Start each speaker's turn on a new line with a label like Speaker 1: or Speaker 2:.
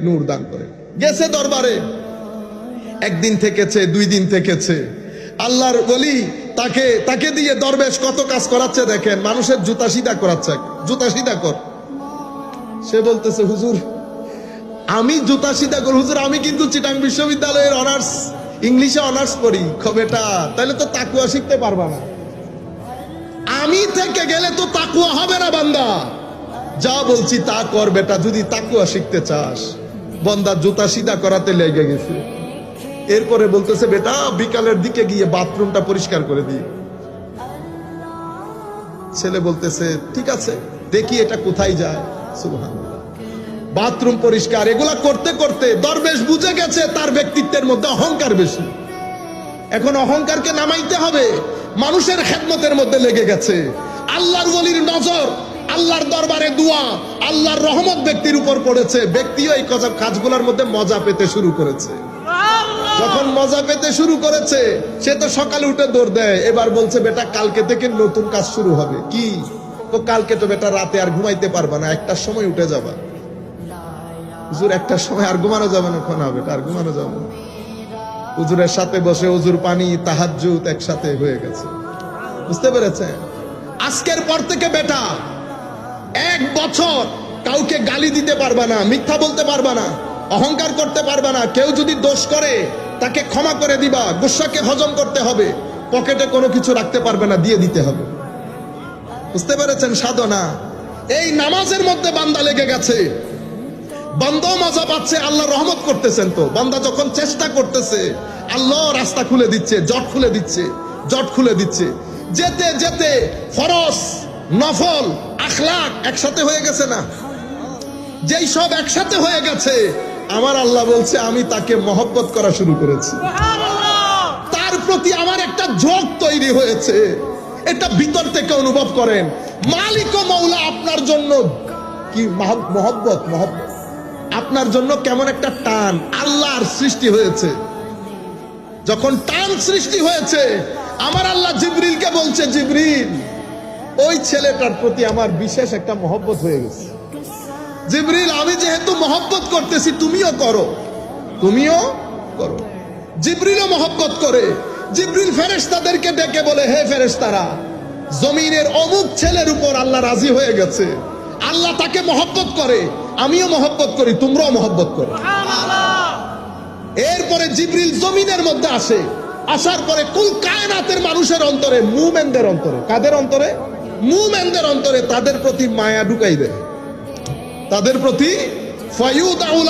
Speaker 1: নূর দান করেন। গেছে দরবারে, একদিন থেকেছে, 2 দিন থেকেছে। আল্লাহর ওলি তাকে দিয়ে দরবেশ কত কাজ করাচ্ছে দেখেন। মানুষের জুতা সিধা করাচ্ছে, জুতা সিধা কর। সে বলতেছে হুজুর আমি জুতা সিধা কর হুজুর, আমি কিন্তু চিটাং বিশ্ববিদ্যালয়ের অনার্স ইংলিশে অনার্স পড়ি। বেটা তাহলে তো তাকুয়া শিখতে পারবা না। আমি থেকে গেলে তো তাকুয়া হবে না বান্দা। যা বলছি তা কর বেটা, যদি তাকুয়া শিখতে চাস। বান্দা জুতা সিধা করাতে লেগে গেছে। এরপরে বলতেছে বেটা বিকালের দিকে গিয়ে বাথরুমটা পরিষ্কার করে দিই। ছেলে বলতেছে ঠিক আছে, দেখি এটা কোথায় যায়। সুবহানাল্লাহ। বাথরুম পরিষ্কার এগুলা করতে করতে দরবেশ বুঝে গেছে তার ব্যক্তিত্বের মধ্যে অহংকার বেশি। এখন অহংকারকে নামাইতে হবে, মানুষের খেদমতের মধ্যে লেগে গেছে। আল্লাহর ওলির নজর, আল্লাহর দরবারে দোয়া, আল্লাহর রহমত ব্যক্তির উপর পড়েছে। ব্যক্তিও এই কাজগুলোর মধ্যে মজা পেতে শুরু করেছে। যখন মজা পেতে শুরু করেছে, সে তো সকালে উঠে দৌড় দেয়। এবার বলছে বেটা কালকে থেকে নতুন কাজ শুরু হবে। কি? তো কালকে তো বেটা রাতে আর ঘুমাইতে পারবা না, 1টার সময় উঠে যাবা। হুজুর 1টার সময় আর ঘুমানো যাবে না? কোন হবে আর ঘুমানো যাবে না। হুজুরের সাথে বসে হুজুর পানি তাহাজ্জুদ একসাথে হয়ে গেছে। বুঝতে পেরেছেন? আজকের পর থেকে বেটা 1 বছর কাউকে গালি দিতে পারবা না, মিথ্যা বলতে পারবা না, অহংকার করতে পারবা না। কেউ যদি দোষ করে তাকে ক্ষমা করে দিবা, গুসাকে হজম করতে হবে। পকেটে কোনো কিছু রাখতে পারবে না, দিয়ে দিতে হবে। বুঝতে পেরেছেন সাধনা? এই নামাজের মধ্যে বান্দা লেগে গেছে। বান্দাও মজা পাচ্ছে, আল্লাহ রহমত করতেছেন। তো বান্দা যখন চেষ্টা করতেছে, আল্লাহ রাস্তা খুলে দিচ্ছে, জট খুলে দিচ্ছে, জট খুলে দিচ্ছে। যেতে যেতে ফরজ নফল আখলাক একসাথে হয়ে গেছে না? যেই সব একসাথে হয়ে গেছে, আমার আল্লাহ বলছে আমি তাকে মহব্বত করা শুরু করেছি। তার প্রতি আমার একটা ঝোঁক তৈরি হয়েছে। এটা ভিতর থেকে অনুভব করেন। মালিক ও মৌলা আপনার জন্য কি মহব্বত, মহব্বত আপনার জন্য কেমন একটা টান আল্লাহর সৃষ্টি হয়েছে। যখন টান সৃষ্টি হয়েছে, আমার আল্লাহ জিবরিলকে বলছে জিবরিল ওই ছেলেটার প্রতি আমার বিশেষ একটা মহব্বত হয়ে গেছে। জিবরিল আমি যেহেতু মহব্বত করতেছি, তুমিও করো, তুমিও করো। জিবরিলও মহব্বত করে। জিবরিল ফেরেশতাদেরকে ডেকে বলে হে ফেরেশতারা, জমিনের অমুক ছেলের উপর আল্লাহ রাজি হয়ে গেছে, আল্লাহ তাকে মহব্বত করে, আমিও মহব্বত করি, তোমরাও মহব্বত করো। এরপরে জিবরিল জমিনের মধ্যে আসে। আসার পরে কুল কায়নাতের মানুষের অন্তরে, মুমিনদের অন্তরে, কাদের অন্তরে? মুমিনদের অন্তরে তাদের প্রতি মায়া ঢুকাই দেয়, তাদের প্রতি ফায়ুদাউল